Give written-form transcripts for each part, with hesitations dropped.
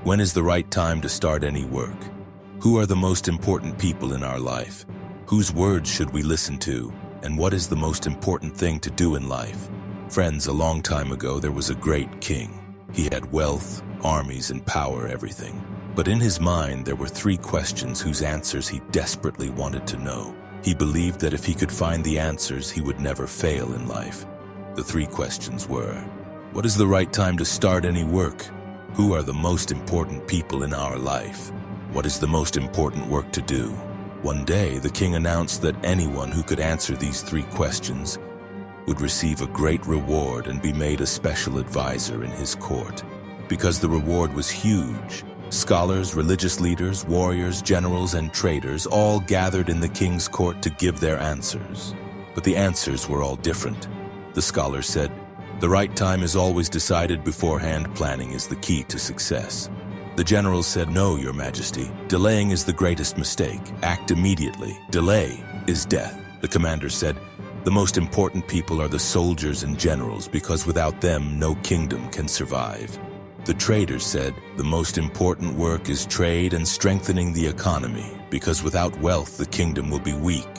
When is the right time to start any work? Who are the most important people in our life? Whose words should we listen to? And what is the most important thing to do in life? Friends, a long time ago there was a great king. He had wealth, armies, and power, everything. But in his mind there were 3 questions whose answers he desperately wanted to know. He believed that if he could find the answers, he would never fail in life. The 3 questions were: what is the right time to start any work? Who are the most important people in our life? What is the most important work to do? One day, the king announced that anyone who could answer these 3 questions would receive a great reward and be made a special advisor in his court. Because the reward was huge, scholars, religious leaders, warriors, generals, and traders all gathered in the king's court to give their answers. But the answers were all different. The scholars said, "The right time is always decided beforehand. Planning is the key to success." The generals said, "No, Your Majesty. Delaying is the greatest mistake. Act immediately. Delay is death." The commander said, "The most important people are the soldiers and generals, because without them, no kingdom can survive." The traders said, "The most important work is trade and strengthening the economy, because without wealth, the kingdom will be weak."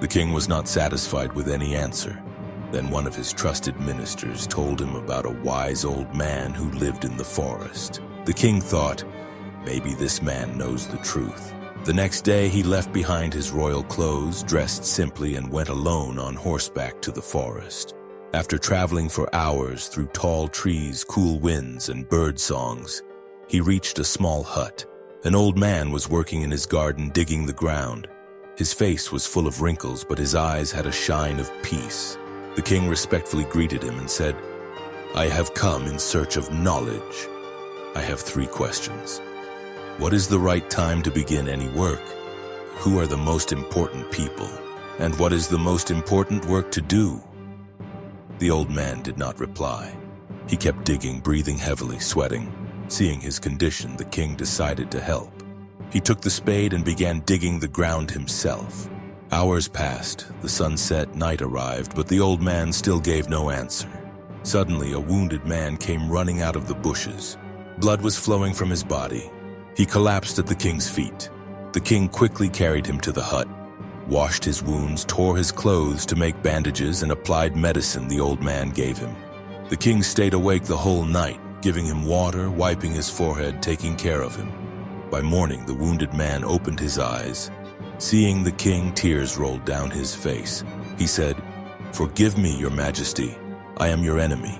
The king was not satisfied with any answer. Then one of his trusted ministers told him about a wise old man who lived in the forest. The king thought, maybe this man knows the truth. The next day he left behind his royal clothes, dressed simply, and went alone on horseback to the forest. After traveling for hours through tall trees, cool winds, and bird songs, he reached a small hut. An old man was working in his garden, digging the ground. His face was full of wrinkles, but his eyes had a shine of peace. The king respectfully greeted him and said, "I have come in search of knowledge. I have 3 questions. What is the right time to begin any work? Who are the most important people? And what is the most important work to do?" The old man did not reply. He kept digging, breathing heavily, sweating. Seeing his condition, the king decided to help. He took the spade and began digging the ground himself. Hours passed, the sun set, night arrived, but the old man still gave no answer. Suddenly, a wounded man came running out of the bushes. Blood was flowing from his body. He collapsed at the king's feet. The king quickly carried him to the hut, washed his wounds, tore his clothes to make bandages, and applied medicine the old man gave him. The king stayed awake the whole night, giving him water, wiping his forehead, taking care of him. By morning, the wounded man opened his eyes. Seeing the king, tears rolled down his face. He said, "Forgive me, Your Majesty. I am your enemy.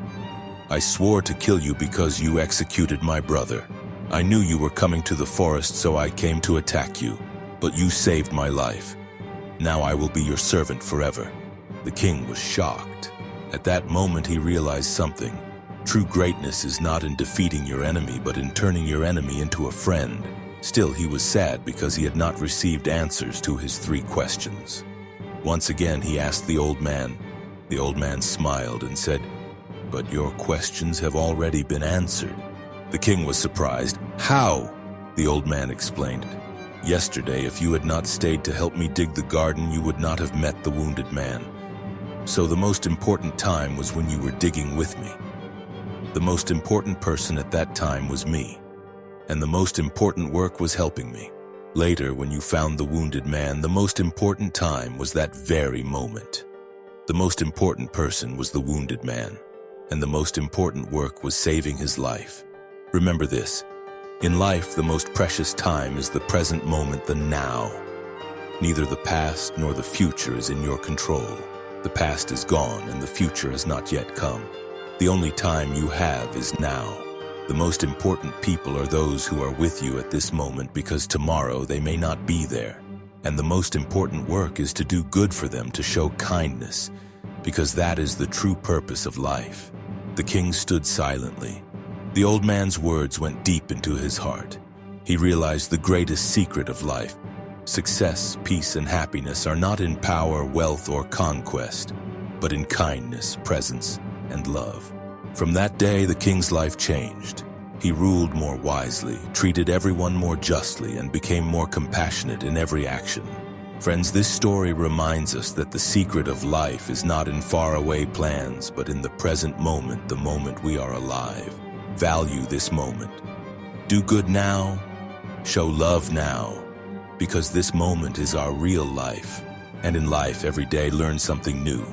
I swore to kill you because you executed my brother. I knew you were coming to the forest, so I came to attack you, but you saved my life. Now I will be your servant forever." The king was shocked. At that moment he realized something. True greatness is not in defeating your enemy, but in turning your enemy into a friend. Still, he was sad because he had not received answers to his 3 questions. Once again, he asked the old man. The old man smiled and said, "But your questions have already been answered." The king was surprised. "How?" The old man explained. "Yesterday, if you had not stayed to help me dig the garden, you would not have met the wounded man. So the most important time was when you were digging with me. The most important person at that time was me. And the most important work was helping me. Later, when you found the wounded man, the most important time was that very moment. The most important person was the wounded man, and the most important work was saving his life. Remember this. In life, the most precious time is the present moment, the now. Neither the past nor the future is in your control. The past is gone, and the future has not yet come. The only time you have is now. The most important people are those who are with you at this moment, because tomorrow they may not be there. And the most important work is to do good for them, to show kindness, because that is the true purpose of life. The king stood silently. The old man's words went deep into his heart. He realized the greatest secret of life. Success, peace, and happiness are not in power, wealth, or conquest, but in kindness, presence, and love. From that day, the king's life changed. He ruled more wisely, treated everyone more justly, and became more compassionate in every action. Friends, this story reminds us that the secret of life is not in faraway plans, but in the present moment, the moment we are alive. Value this moment. Do good now, show love now, because this moment is our real life. And in life, every day, learn something new.